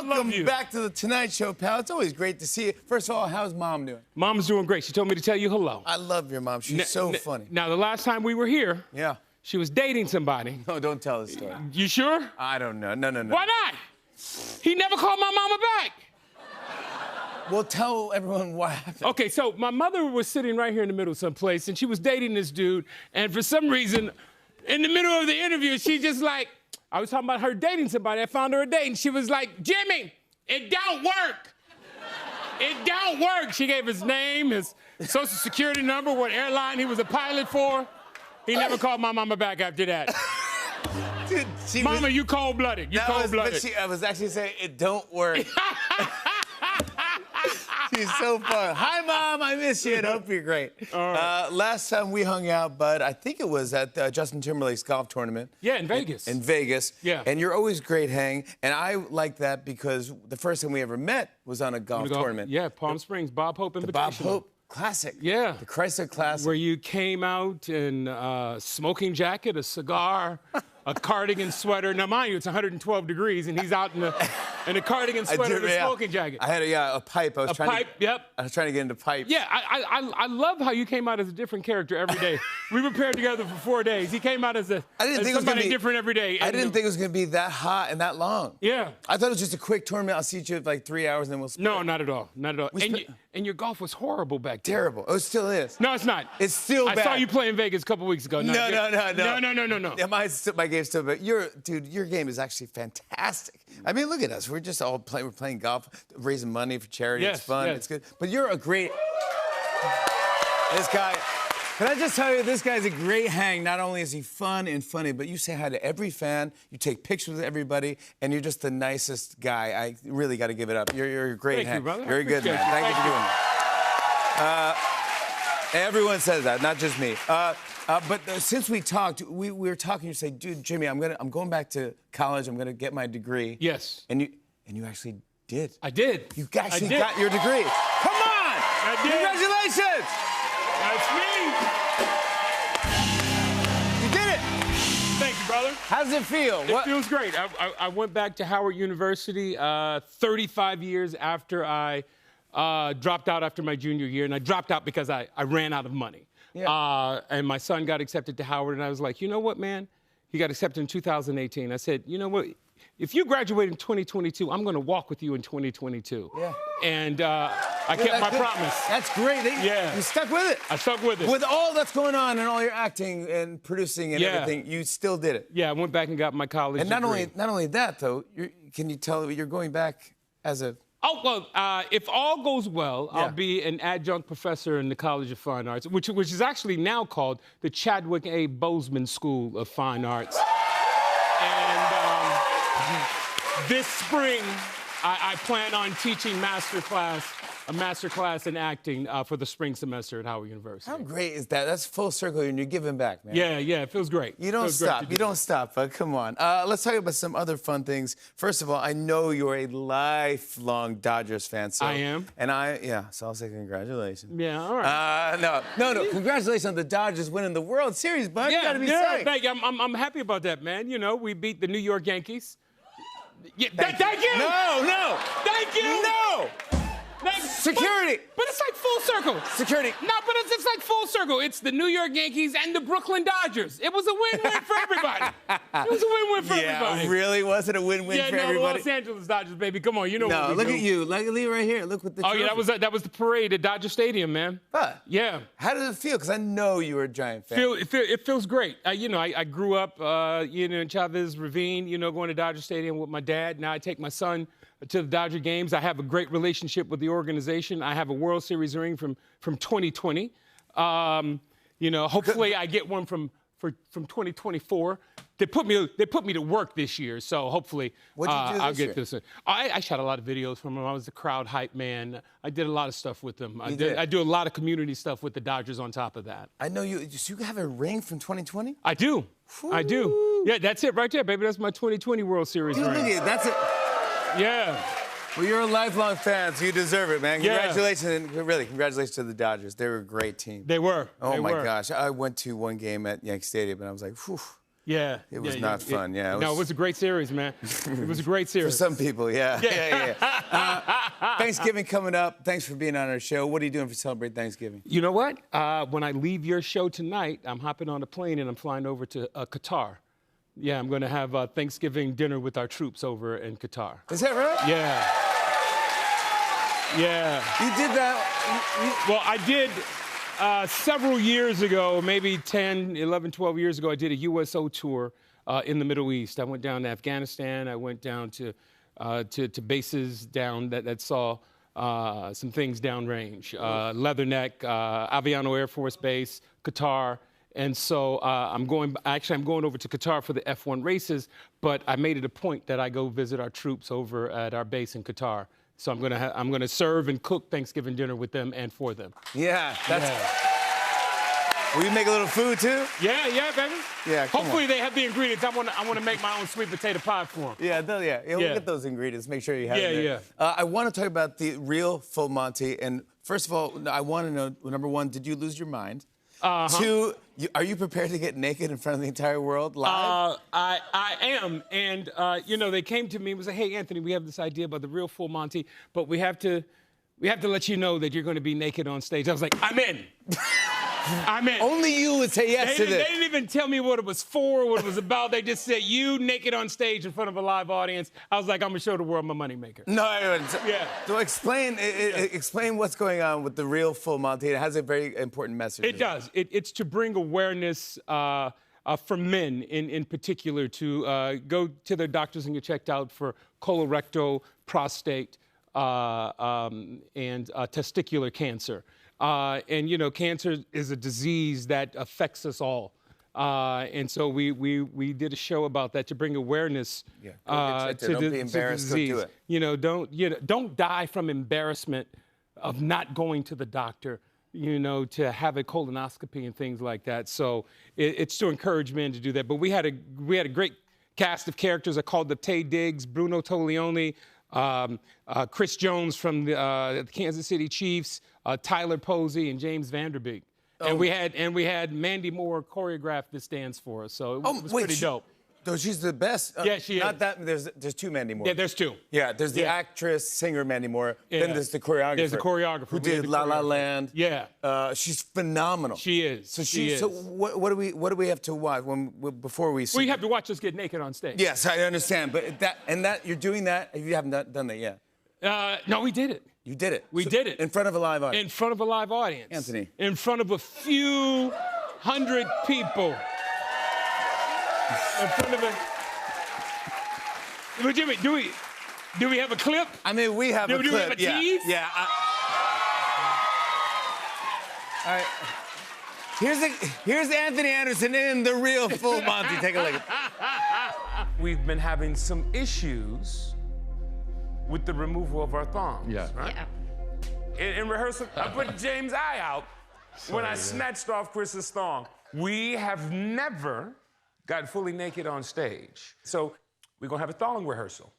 Welcome you. back to the Tonight Show, pal. It's always great to see you. First of all, how's Mom doing? Mom's doing great. She told me to tell you hello. I love your mom. She's so funny. Now, the last time we were here, Yeah. she was dating somebody. No, don't tell the story. You sure? I don't know. No. Why not? He never called my mama back. Well, tell everyone what happened. Okay, so my mother was sitting right here in the middle someplace, and she was dating this dude, and for some reason, in the middle of the interview, she just like, I was talking about her dating somebody. I found her a date, and she was like, Jimmy, it don't work. It don't work. She gave his name, his social security number, what airline he was a pilot for. He never called my mama back after that. Dude, Mama, you cold-blooded. You cold-blooded. I was actually saying it don't work. She's so fun. Hi, Mom. I miss you and hope you're great. Last time we hung out, Bud, I think it was at Justin Timberlake's golf tournament. Yeah, in Vegas. In Vegas. Yeah. And you're always great hang. And I like that because the first time we ever met was on a golf tournament. Yeah, Palm Springs, Bob Hope Invitational. Bob Hope Classic. Yeah. The Chrysler Classic. Where you came out in a smoking jacket, a cigar, a cardigan sweater. Now, mind you, it's 112 degrees, and he's out in a cardigan sweater and a smoking jacket. I had a pipe. I was trying to get into pipe. Yeah, I love how you came out as a different character every day. We were paired together for 4 days. He came out as somebody different every day. I didn't think it was going to be that hot and that long. Yeah. I thought it was just a quick tournament. I'll see you in like 3 hours and then we'll split. No, not at all. Not at all. And your golf was horrible back then. Terrible. Oh, it still is. No, it's not. It's still bad. I saw you play in Vegas a couple weeks ago. No. No. Yeah, my game's still bad. Dude, your game is actually fantastic. I mean, look at us. We're just all playing. We're playing golf, raising money for charity. Yes, it's fun. yes. It's good. But you're a great. This guy. Can I just tell you, this guy's a great hang. Not only is he fun and funny, but you say hi to every fan. You take pictures with everybody, and you're just the nicest guy. I really got to give it up. You're a great hang. Thank you, brother. Very good, man. Thank you for doing that. Everyone says that, not just me. But since we talked, we were talking. You say, "Dude, Jimmy, I'm going back to college. I'm gonna get my degree." Yes. And you actually did. I did. You actually got your degree. Come on! I did. Congratulations! That's me. You did it. Thank you, brother. How does it feel? It feels great. I went back to Howard University 35 years after I dropped out after my junior year, and I dropped out because I ran out of money. Yeah. And my son got accepted to Howard, and I was like, you know what, man? He got accepted in 2018. I said, you know what? If you graduate in 2022, I'm going to walk with you in 2022. Yeah. And I kept my promise. That's great. Yeah. You stuck with it. I stuck with it. With all that's going on and all your acting and producing and everything, you still did it. Yeah, I went back and got my college And degree. not only that, though, can you tell you're going back as a... Oh, well, if all goes well, I'll be an adjunct professor in the College of Fine Arts, which is actually now called the Chadwick A. Boseman School of Fine Arts. And this spring, I plan on teaching a master class in acting for the spring semester at Howard University. How great is that? That's full circle, and you're giving back, man. Yeah, it feels great. You don't stop. You don't stop, but come on. Let's talk about some other fun things. First of all, I know you're a lifelong Dodgers fan. So, I am. And so I'll say congratulations. Yeah, all right. No. Congratulations on the Dodgers winning the World Series, bud. You gotta be psyched. Thank you. I'm happy about that, man. You know, we beat the New York Yankees. Yeah, thank you. No. Thank you. No. Security. But it's like full circle. Security. No, but it's like full circle. It's the New York Yankees and the Brooklyn Dodgers. It was a win-win for everybody. It was a win-win for everybody. Yeah, really? Was it a win-win for everybody? Los Angeles Dodgers, baby. Come on, you know what we look do. at you. Leave right here. Look what the trophy. That was the parade at Dodger Stadium, man. Huh. Yeah. How does it feel? Because I know you were a Giant fan. It feels great. I grew up, in Chavez Ravine, going to Dodger Stadium with my dad. Now I take my son to the Dodger games. I have a great relationship with the organization. I have a World Series ring from 2020. Hopefully I get one from 2024. They put me to work this year, so hopefully I'll get this. I shot a lot of videos from them. I was the crowd hype man. I did a lot of stuff with them. I do a lot of community stuff with the Dodgers on top of that. I know you have a ring from 2020? I do. I do. Yeah, that's it right there, baby. That's my 2020 World Series ring. Look at it. That's it. Yeah. Well, you're a lifelong fan, so you deserve it, man. Yeah. Congratulations, and really, congratulations to the Dodgers. They were a great team. They were. Oh, my gosh. I went to one game at Yankee Stadium, and I was like, whew. Yeah. It was not fun, yeah. No, it was a great series, man. It was a great For series. some people, yeah. Thanksgiving coming up. Thanks for being on our show. What are you doing for Celebrate Thanksgiving? You know what? When I leave your show tonight, I'm hopping on a plane and I'm flying over to Qatar. Yeah, I'm going to have Thanksgiving dinner with our troops over in Qatar. Is that right? Yeah. Yeah. You did that? Well, I did several years ago, maybe 10, 11, 12 years ago, I did a USO tour in the Middle East. I went down to Afghanistan. I went down to bases down that saw some things downrange. Leatherneck, Aviano Air Force Base, Qatar. And so I'm going over to Qatar for the F1 races, but I made it a point that I go visit our troops over at our base in Qatar. So I'm gonna serve and cook Thanksgiving dinner with them and for them. Yeah, Will you make a little food too? Yeah, baby. Yeah, hopefully they have the ingredients. I want to make my own sweet potato pie for them. Yeah, we'll get those ingredients. Make sure you have them. Yeah. I want to talk about the real Full Monty. And first of all, I want to know, number one, did you lose your mind? Two, are you prepared to get naked in front of the entire world live? I am. And, they came to me and was like, hey, Anthony, we have this idea about the real Full Monty, but we have to let you know that you're going to be naked on stage. I was like, I'm in. I'm in. Only you would say yes to this. They didn't even tell me what it was for, what it was about. They just said, you naked on stage in front of a live audience. I was like, I'm going to show the world I'm a moneymaker. No, yeah. So explain what's going on with the real Full Monty. It has a very important message. It does. It's to bring awareness for men in particular to go to their doctors and get checked out for colorectal, prostate, and testicular cancer. And cancer is a disease that affects us all. And so we did a show about that to bring awareness don't be embarrassed. to the disease. Go do it. Don't die from embarrassment of not going to the doctor, to have a colonoscopy and things like that. So it's to encourage men to do that. But we had a great cast of characters. I called up Taye Diggs, Bruno Toglioni, Chris Jones from the Kansas City Chiefs, Tyler Posey, and James Vanderbeek. And we had Mandy Moore choreograph this dance for us, so it was pretty dope. So she's the best. Yeah, she not is. That there's two Mandy Moore. Yeah, there's two. Yeah, there's the actress, singer Mandy Moore. Yeah. Then there's the choreographer. There's the choreographer who did La La Land. Yeah. She's phenomenal. She is. So she is. So what do we have to watch before we see? We have to watch us get naked on stage. Yes, I understand. But you're doing that. You haven't done that yet. No, we did it. You did it. We did it. In front of a live audience. In front of a live audience. Anthony. In front of a few hundred people. In front of a... But Jimmy, do we have a clip? I mean, we have a clip. Do we have a tease? Yeah. All right. Here's Anthony Anderson in the real Full Monty. Take a look. We've been having some issues with the removal of our thongs. Yeah. Right? Yeah. In rehearsal, I put James' eye out when I snatched off Chris's thong. We have never gotten fully naked on stage. So we're going to have a thong rehearsal.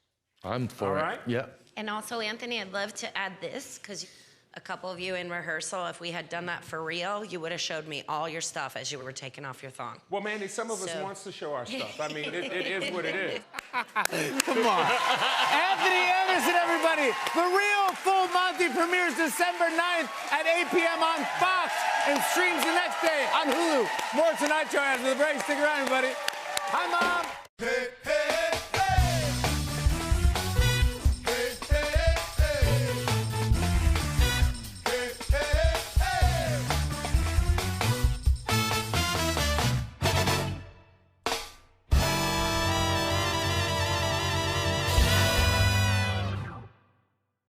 I'm for All it. right? Yeah. And also, Anthony, I'd love to add this, because a couple of you in rehearsal, if we had done that for real, you would have showed me all your stuff as you were taking off your thong. Well, Mandy, some of us wants to show our stuff. I mean, it is what it is. Come on. Anthony Anderson, everybody. The real Full Monty premieres December 9th at 8 p.m. on Fox and streams the next day on Hulu. More Tonight Show after the break. Stick around, everybody. Hi, Mom. Hey, hey.